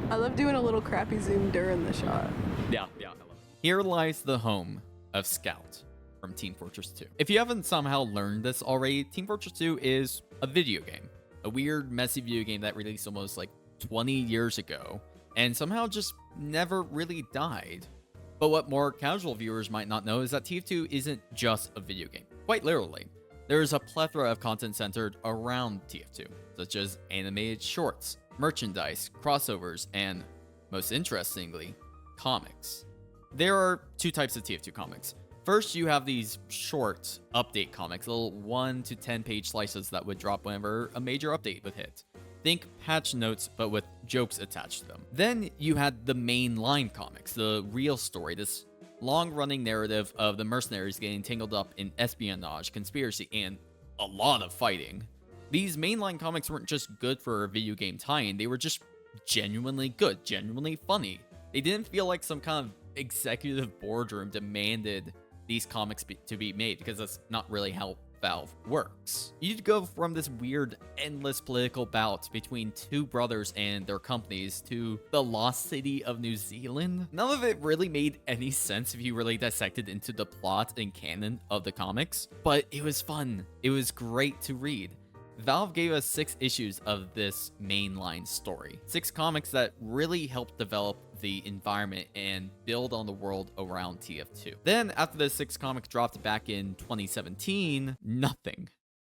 I love doing a little crappy zoom during the shot. Yeah, I love it. Here lies the home of Scout from Team Fortress 2. If you haven't somehow learned this already, Team Fortress 2 is a video game. A weird, messy video game that released almost like 20 years ago and somehow just never really died. But what more casual viewers might not know is that TF2 isn't just a video game. Quite literally, there is a plethora of content centered around TF2, such as animated shorts, merchandise, crossovers, and, most interestingly, comics. There are two types of TF2 comics. First, you have these short update comics, little 1 to 10 page slices that would drop whenever a major update would hit. Think patch notes, but with jokes attached to them. Then you had the mainline comics, the real story, this long-running narrative of the mercenaries getting tangled up in espionage, conspiracy, and a lot of fighting. These mainline comics weren't just good for a video game tie-in, they were just genuinely good, genuinely funny. They didn't feel like some kind of executive boardroom demanded these comics to be made, because that's not really how Valve works. You'd go from this weird, endless political bout between two brothers and their companies to the lost city of New Zealand. None of it really made any sense if you really dissected into the plot and canon of the comics, but it was fun. It was great to read. Valve gave us 6 issues of this mainline story. 6 comics that really helped develop the environment and build on the world around TF2. Then, after the 6 comics dropped back in 2017, nothing.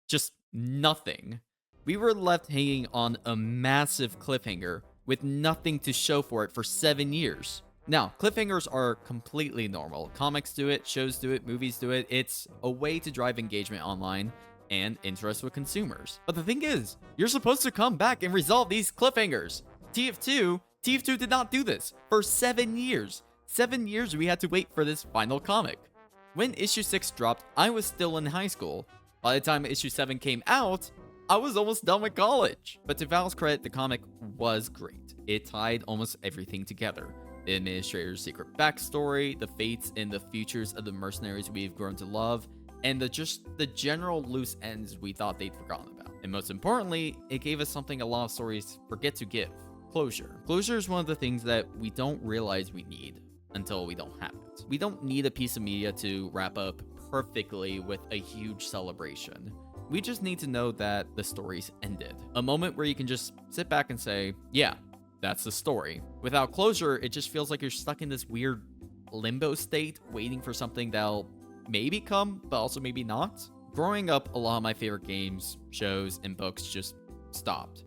Just nothing. We were left hanging on a massive cliffhanger with nothing to show for it for 7 years. Now, cliffhangers are completely normal. Comics do it, shows do it, movies do it. It's a way to drive engagement online and interest with consumers. But the thing is, you're supposed to come back and resolve these cliffhangers. TF2 did not do this for 7 years. 7 years we had to wait for this final comic. When issue 6 dropped, I was still in high school. By the time issue 7 came out, I was almost done with college. But to Valve's credit, the comic was great. It tied almost everything together. The administrator's secret backstory, the fates and the futures of the mercenaries we've grown to love, and the general loose ends we thought they'd forgotten about. And most importantly, it gave us something a lot of stories forget to give: closure. Closure is one of the things that we don't realize we need until we don't have it. We don't need a piece of media to wrap up perfectly with a huge celebration. We just need to know that the story's ended. A moment where you can just sit back and say, yeah, that's the story. Without closure, it just feels like you're stuck in this weird limbo state, waiting for something that'll maybe come, but also maybe not. Growing up, a lot of my favorite games, shows, and books just stopped.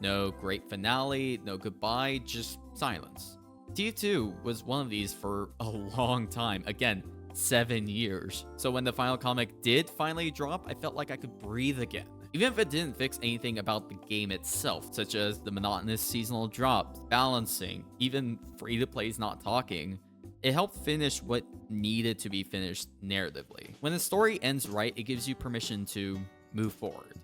No great finale, no goodbye, just silence. TF2 was one of these for a long time. Again, 7 years. So when the final comic did finally drop, I felt like I could breathe again. Even if it didn't fix anything about the game itself, such as the monotonous seasonal drops, balancing, even free-to-plays not talking, it helped finish what needed to be finished narratively. When the story ends right, it gives you permission to move forward.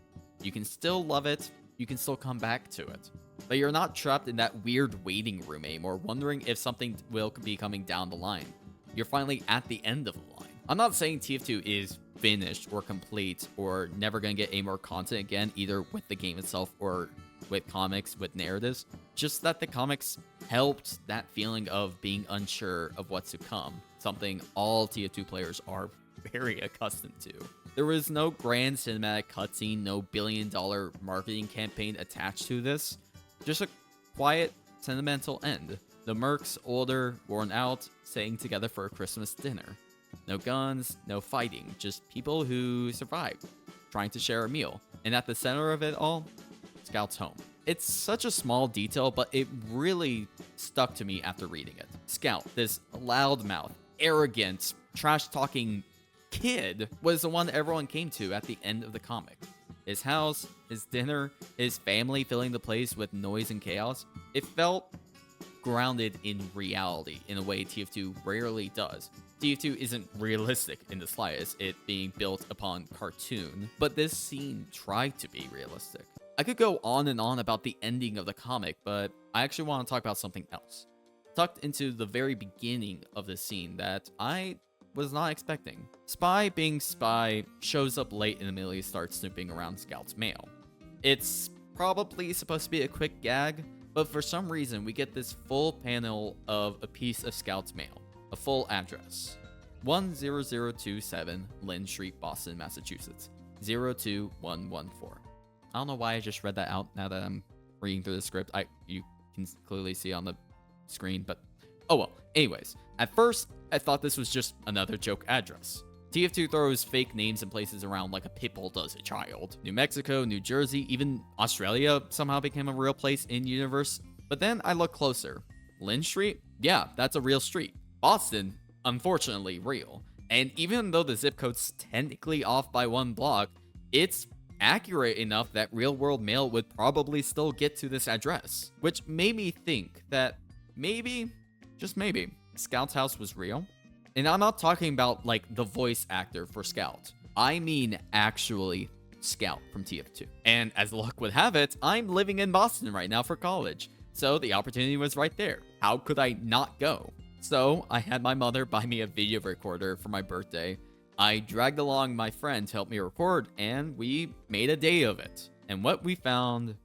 You can still love it, you can still come back to it, but you're not trapped in that weird waiting room anymore, wondering if something will be coming down the line. You're finally at the end of the line. I'm not saying TF2 is finished or complete or never gonna get any more content again, either with the game itself or with comics, with narratives. Just that the comics helped that feeling of being unsure of what's to come, something all TF2 players are very accustomed to. There was no grand cinematic cutscene, no billion-dollar marketing campaign attached to this, just a quiet, sentimental end. The mercs, older, worn out, staying together for a Christmas dinner. No guns, no fighting, just people who survived, trying to share a meal. And at the center of it all, Scout's home. It's such a small detail, but it really stuck to me after reading it. Scout, this loudmouth, arrogant, trash-talking kid, was the one everyone came to at the end of the comic. His house, his dinner, his family filling the place with noise and chaos. It felt grounded in reality in a way TF2 rarely does. TF2 isn't realistic in the slightest, it being built upon cartoon, but this scene tried to be realistic. I could go on and on about the ending of the comic, but I actually want to talk about something else. Tucked into the very beginning of the scene that I was not expecting. Spy being Spy shows up late and immediately starts snooping around Scout's mail. It's probably supposed to be a quick gag, But for some reason, we get this full panel of a piece of Scout's mail, a full address. 10027 Lynn Street, Boston, Massachusetts, 02114. I don't know why I just read that out now that I'm reading through the script. You can clearly see on the screen, but oh well. Anyways, at first, I thought this was just another joke address. TF2 throws fake names and places around like a pitbull does a child. New Mexico, New Jersey, even Australia somehow became a real place in universe. But then I look closer. Lynn Street? Yeah, that's a real street. Boston? Unfortunately real. And even though the zip code's technically off by 1 block, it's accurate enough that real world mail would probably still get to this address. Which made me think that maybe, just maybe, Scout's house was real. And I'm not talking about like the voice actor for Scout. I mean actually Scout from TF2. And as luck would have it, I'm living in Boston right now for college. So the opportunity was right there. How could I not go? So I had my mother buy me a video recorder for my birthday. I dragged along my friend to help me record, and we made a day of it. And what we found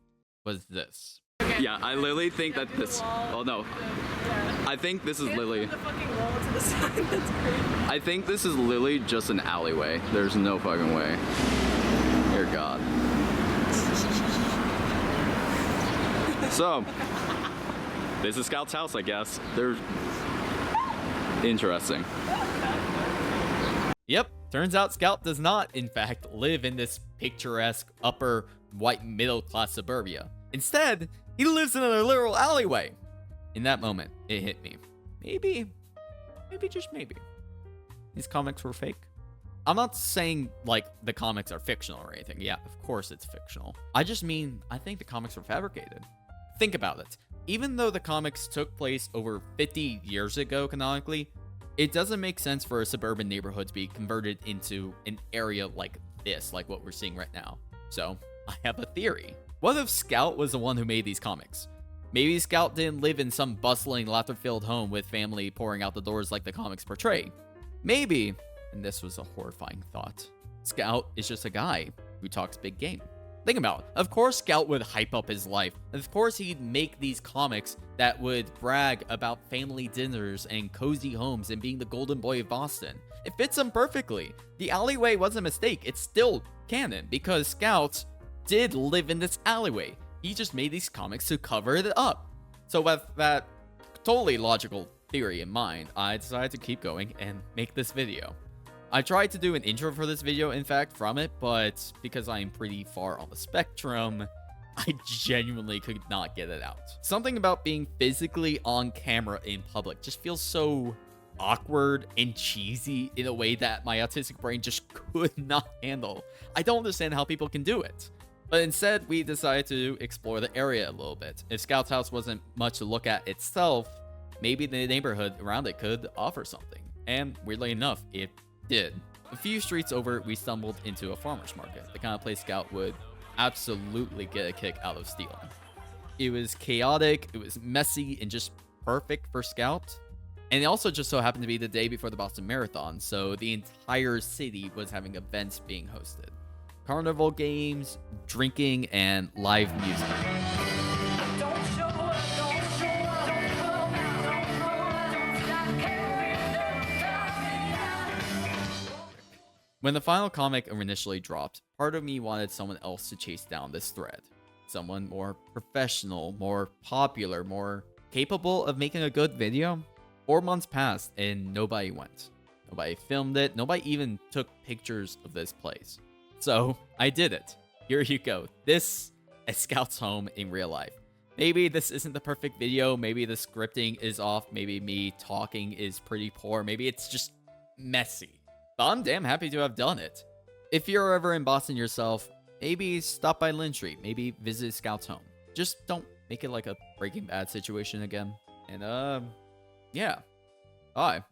was this. Yeah, I literally think that this... Oh no. I think this is literally... I think this is literally just an alleyway. There's no fucking way. Dear God. So, this is Scout's house, I guess. They're... Interesting. Yep, turns out Scout does not, in fact, live in this picturesque upper white middle class suburbia. Instead, he lives in a literal alleyway. In that moment, it hit me. Maybe just maybe, these comics were fake. I'm not saying like the comics are fictional or anything. Yeah, of course it's fictional. I just mean I think the comics were fabricated. Think about it. Even though the comics took place over 50 years ago canonically, it doesn't make sense for a suburban neighborhood to be converted into an area like this, like what we're seeing right now. So I have a theory. What if Scout was the one who made these comics? Maybe Scout didn't live in some bustling, laughter-filled home with family pouring out the doors like the comics portray. Maybe, and this was a horrifying thought, Scout is just a guy who talks big game. Think about it. Of course Scout would hype up his life. Of course he'd make these comics that would brag about family dinners and cozy homes and being the golden boy of Boston. It fits him perfectly. The alleyway was a mistake. It's still canon because Scout did live in this alleyway. He just made these comics to cover it up. So with that totally logical theory in mind, I decided to keep going and make this video. I tried to do an intro for this video, in fact, from it, but because I'm pretty far on the spectrum, I genuinely could not get it out. Something about being physically on camera in public just feels so awkward and cheesy in a way that my autistic brain just could not handle. I don't understand how people can do it. But instead, we decided to explore the area a little bit. If Scout's house wasn't much to look at itself, maybe the neighborhood around it could offer something. And weirdly enough, it did. A few streets over, we stumbled into a farmer's market, the kind of place Scout would absolutely get a kick out of stealing. It was chaotic, it was messy, and just perfect for Scout. And it also just so happened to be the day before the Boston Marathon, so the entire city was having events being hosted. Carnival games, drinking, and live music. When the final comic initially dropped, part of me wanted someone else to chase down this thread. Someone more professional, more popular, more capable of making a good video. 4 months passed and nobody went. Nobody filmed it. Nobody even took pictures of this place. So I did it. Here you go. This is Scout's home in real life. Maybe this isn't the perfect video. Maybe the scripting is off. Maybe me talking is pretty poor. Maybe it's just messy. But I'm damn happy to have done it. If you're ever in Boston yourself, maybe stop by Lynn Street. Maybe visit Scout's home. Just don't make it like a Breaking Bad situation again. And yeah. Bye.